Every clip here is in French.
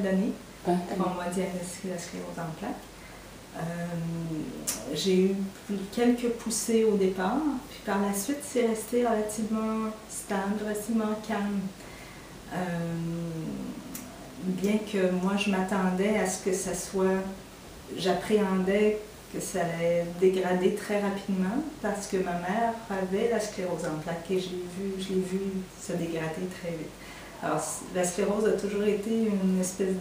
d'années. On m'a diagnostiqué la sclérose en plaques. J'ai eu quelques poussées au départ, puis par la suite, c'est resté relativement stable, relativement calme. Bien que moi, je m'attendais à ce que ça soit... J'appréhendais que ça allait dégrader très rapidement parce que ma mère avait la sclérose en plaques et je l'ai vu se dégrader très vite. Alors, la sclérose a toujours été une espèce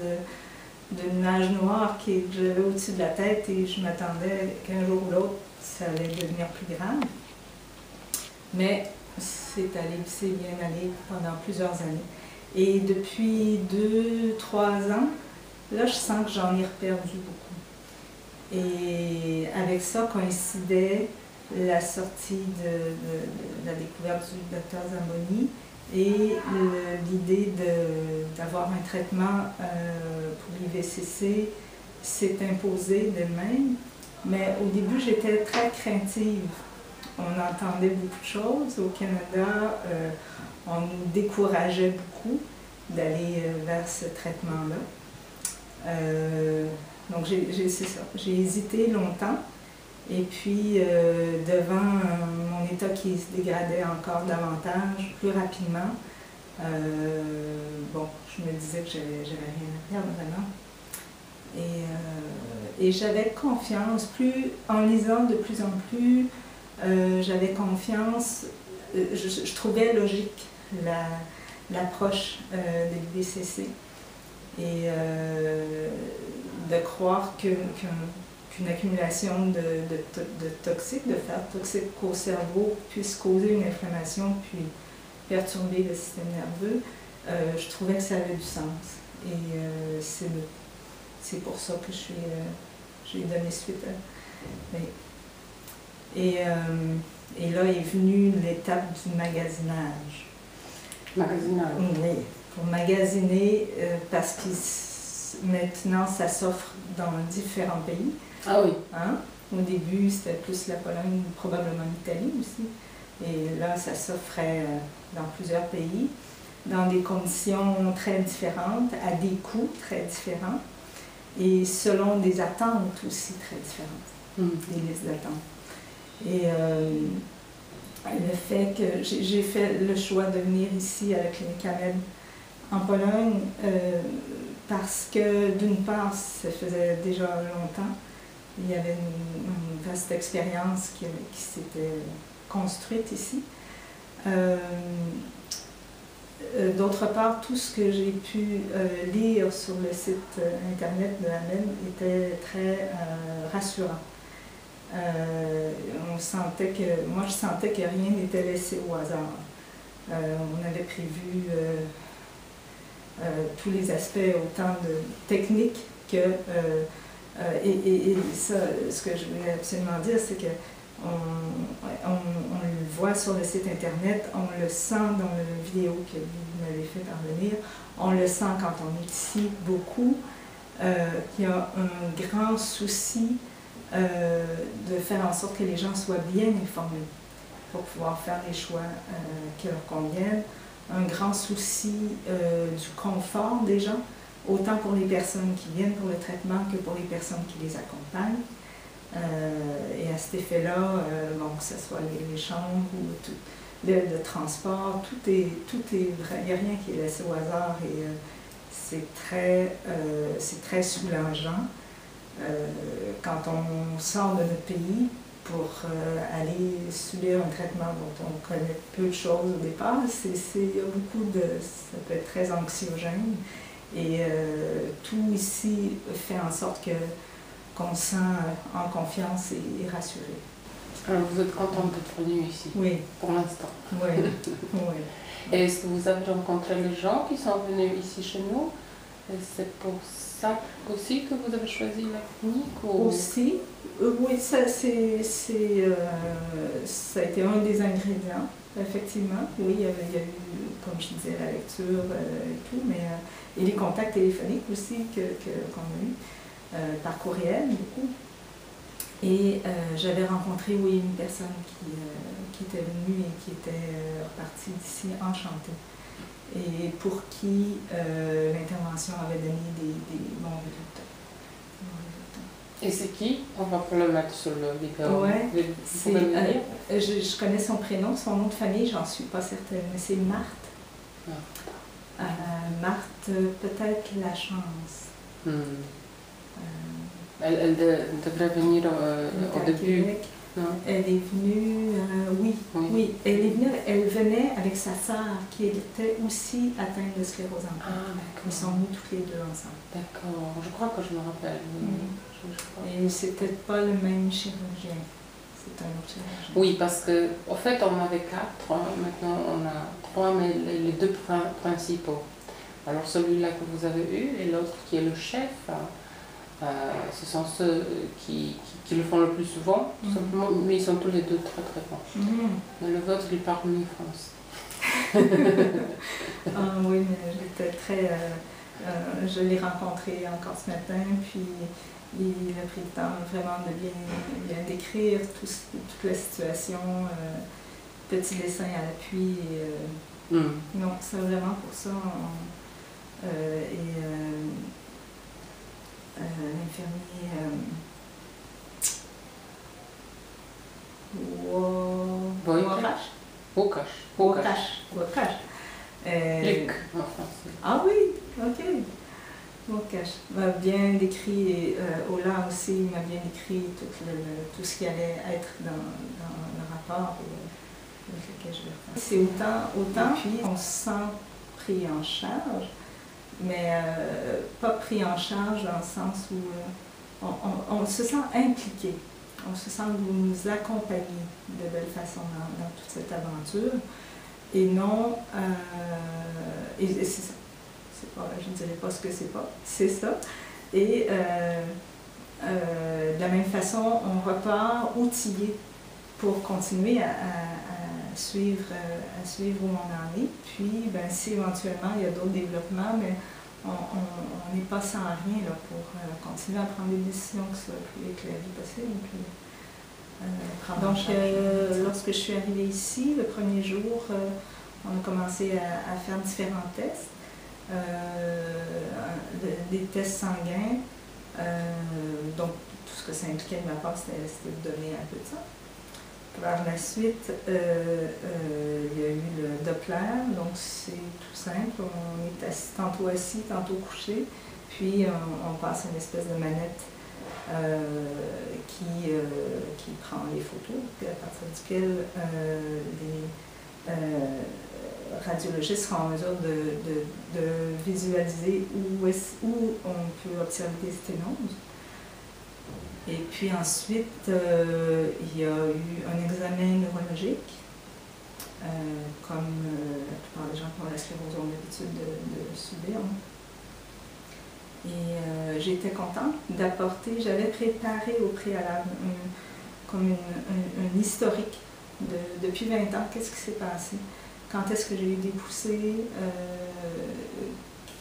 de nuage noir que j'avais au-dessus de la tête et je m'attendais qu'un jour ou l'autre, ça allait devenir plus grave. Mais c'est bien allé pendant plusieurs années. Et depuis 2-3 ans, là, je sens que j'en ai reperdu beaucoup. Et avec ça coïncidait la sortie de la découverte du docteur Zamboni et l'idée d'avoir un traitement pour l'IVCC s'est imposée d'elle-même. Mais au début, j'étais très craintive. On entendait beaucoup de choses. Au Canada, on nous décourageait beaucoup d'aller vers ce traitement-là. Donc j'ai hésité longtemps. Et puis, devant mon état qui se dégradait encore davantage, plus rapidement, bon, je me disais que j'avais rien à perdre vraiment. Et j'avais confiance, en lisant de plus en plus, j'avais confiance, je trouvais logique l'approche de l'IVCC. Et de croire qu'une accumulation de toxiques, de fer toxiques au cerveau puisse causer une inflammation puis perturber le système nerveux, je trouvais que ça avait du sens. Et c'est pour ça que j'ai donné suite à... Et là est venue l'étape du magasinage. Magasinage? Oui, pour magasiner, parce que maintenant ça s'offre dans différents pays. Ah oui. Hein? Au début, c'était plus la Pologne, probablement l'Italie aussi. Et là, ça s'offrait dans plusieurs pays, dans des conditions très différentes, à des coûts très différents, et selon des attentes aussi très différentes, des listes d'attente. Et le fait que j'ai fait le choix de venir ici à la clinique Hamed en Pologne, parce que d'une part, ça faisait déjà longtemps, il y avait une vaste expérience qui s'était construite ici. D'autre part, tout ce que j'ai pu lire sur le site internet de Hamed était très rassurant. Moi je sentais que rien n'était laissé au hasard. On avait prévu tous les aspects, autant de techniques que... et ça, ce que je voulais absolument dire, c'est que on le voit sur le site internet, on le sent dans la vidéo que vous m'avez fait parvenir, on le sent quand on est ici beaucoup, qu'il y a un grand souci de faire en sorte que les gens soient bien informés pour pouvoir faire les choix qui leur conviennent, un grand souci du confort des gens, autant pour les personnes qui viennent pour le traitement que pour les personnes qui les accompagnent. Et à cet effet-là, bon, que ce soit les chambres ou le transport, tout est vrai. Il n'y a rien qui est laissé au hasard et c'est très soulageant quand on sort de notre pays pour aller subir un traitement dont on connaît peu de choses au départ. Il y a beaucoup de... ça peut être très anxiogène. Et tout ici fait en sorte qu'on se sent en confiance et rassuré. Alors vous êtes contente d'être venue ici? Oui. Pour l'instant? Oui. Oui. Et est-ce que vous avez rencontré les gens qui sont venus ici chez nous? C'est pour ça aussi que vous avez choisi la clinique? Ou... Aussi? Oui, ça a été un des ingrédients, effectivement. Oui, il y a eu, comme je disais, la lecture et tout, mais et les contacts téléphoniques aussi qu'on a eu, par courriel, beaucoup. Et j'avais rencontré, oui, une personne qui était venue et qui était repartie d'ici enchantée. et pour qui l'intervention avait donné des bons résultats. Et c'est qui? On va pas le mettre sur le vidéo. Ouais, Vous pouvez me dire? je connais son prénom, son nom de famille, j'en suis pas certaine, mais c'est Marthe. Marthe, peut-être la chance. Elle devrait venir au début. Non. Elle est venue, oui, elle venait avec sa sœur qui était aussi atteinte de sclérose en plaques. Ah, d'accord. Ils sont venus toutes les deux ensemble. D'accord, je crois que je me rappelle. Je crois. Et c'était pas le même chirurgien, c'est un autre chirurgien. Oui, parce que au fait on avait 4, maintenant on a 3, mais les 2 principaux. Alors celui-là que vous avez eu et l'autre qui est le chef, ce sont ceux qui le font le plus souvent, tout simplement, mais ils sont tous les 2 très très bons. Mais le vôtre, il parle mieux français. Oui, mais j'étais très... je l'ai rencontré encore ce matin, puis il a pris le temps vraiment de bien décrire toute la situation, petit dessin à l'appui. Donc c'est vraiment pour ça. L'infirmier Wakash. Luc, en français. Ah oui, ok. Wakash m'a bien décrit, Ola aussi m'a bien décrit tout ce qui allait être dans le rapport avec lequel je vais faire. C'est autant puis on se sent pris en charge, mais pas pris en charge dans le sens où on se sent impliqué. On se sent que vous nous accompagnez de belle façon dans toute cette aventure. Et non, et c'est ça. Je ne dirais pas ce que c'est pas, c'est ça. Et de la même façon, on repart outillé pour continuer à suivre où on en est. Puis, ben, si éventuellement il y a d'autres développements, mais on n'est pas sans rien là, pour continuer à prendre des décisions qui soient le plus éclairées possible. Donc, lorsque je suis arrivée ici, le premier jour, on a commencé à faire différents tests. Des tests sanguins, donc tout ce que ça impliquait de ma part, c'était de donner un peu de ça. Par la suite, il y a eu le Doppler, donc c'est tout simple, on est tantôt assis, tantôt couché, puis on passe une espèce de manette qui prend les photos, puis à partir duquel les radiologistes seront en mesure de visualiser où on peut observer des sténoses. Et puis ensuite, il y a eu un examen neurologique, comme la plupart des gens qui ont la sclérose ont l'habitude de subir. Et j'étais contente d'apporter, j'avais préparé au préalable comme un historique depuis 20 ans, qu'est-ce qui s'est passé. Quand est-ce que j'ai eu des poussées,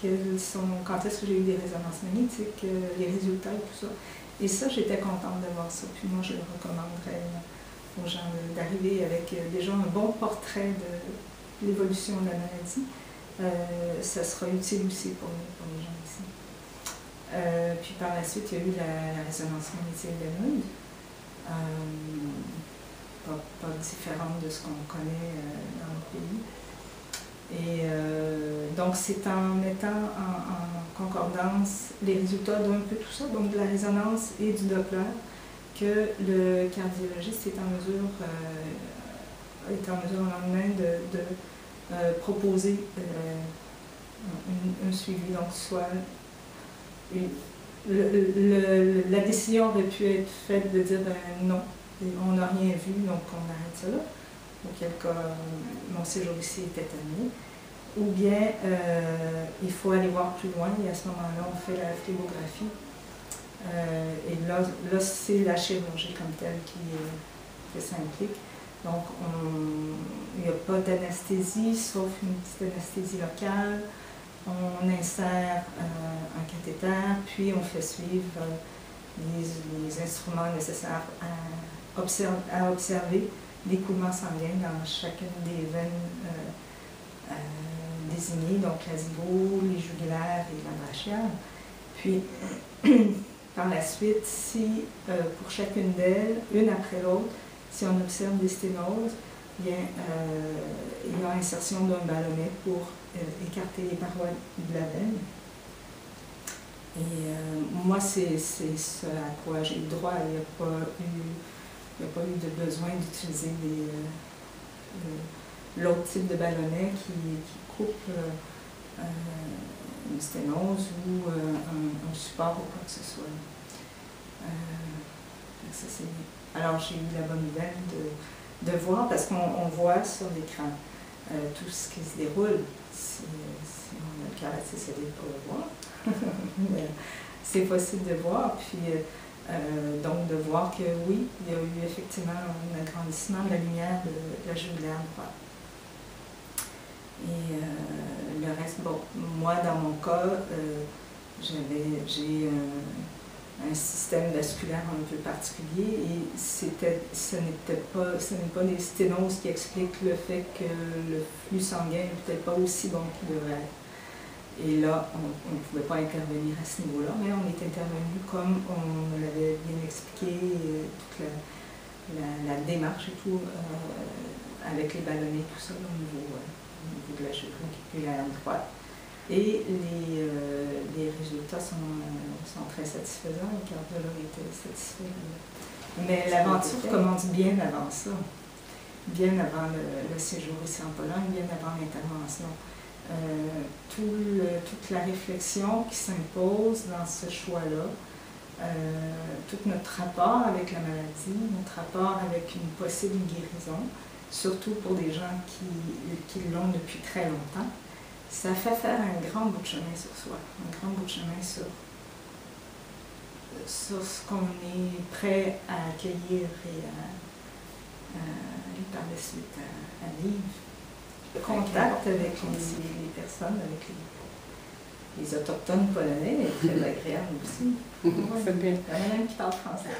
quand est-ce que j'ai eu des résonances magnétiques, les résultats et tout ça. Et ça, j'étais contente de voir ça. Puis moi, je le recommanderais aux gens d'arriver avec déjà un bon portrait de l'évolution de la maladie. Ça sera utile aussi pour les gens ici. Puis par la suite, il y a eu la résonance magnétique d'Edmund. Pas différente de ce qu'on connaît dans le pays. Et donc c'est en mettant en concordance les résultats d'un peu tout ça, donc de la résonance et du Doppler, que le cardiologiste est en mesure au lendemain de proposer un suivi. Donc soit la décision aurait pu être faite de dire non, on n'a rien vu, donc on arrête ça là. Auquel cas, mon séjour ici était terminé. Ou bien, il faut aller voir plus loin, et à ce moment-là, on fait la phlébographie. Et là c'est la chirurgie comme telle qui s'implique. Donc, il n'y a pas d'anesthésie, sauf une petite anesthésie locale. On insère un cathéter, puis on fait suivre les instruments nécessaires à observer l'écoulement sanguin dans chacune des veines désigner donc la zigo, les jugulaires et la brachiale. Puis, par la suite, si pour chacune d'elles, une après l'autre, si on observe des sténoses, bien, il y a insertion d'un ballonnet pour écarter les parois de la veine. Et moi, c'est ce à quoi j'ai eu droit. Il n'y a pas eu de besoin d'utiliser l'autre type de ballonnet qui coupe une sténose ou un support ou quoi que ce soit. Ça, alors, j'ai eu la bonne nouvelle de voir, parce qu'on voit sur l'écran tout ce qui se déroule. Si on a le cœur assez solide pour le voir. C'est possible de voir, puis donc de voir que oui, il y a eu effectivement un agrandissement de la lumière de la jugulaire droite. Et le reste, bon, moi dans mon cas, j'ai un système vasculaire un peu particulier et ce n'est pas des sténoses qui expliquent le fait que le flux sanguin n'est peut-être pas aussi bon qu'il devrait être. Et là, on ne pouvait pas intervenir à ce niveau-là, mais on est intervenu comme on l'avait bien expliqué, toute la démarche et tout, avec les ballonnets, tout ça, au niveau de la jugulaire droite. Et les résultats sont très satisfaisants, le cardiologue était satisfait. Mais l'aventure commence bien avant ça, bien avant le séjour ici en Pologne, bien avant l'intervention. Toute la réflexion qui s'impose dans ce choix-là, tout notre rapport avec la maladie, notre rapport avec une possible guérison, surtout pour des gens qui l'ont depuis très longtemps, ça fait faire un grand bout de chemin sur soi, un grand bout de chemin sur ce qu'on est prêt à accueillir et par la suite à vivre. Le contact avec les personnes, avec les autochtones polonais est très agréable aussi. C'est bien. Il y en a même qui parlent français.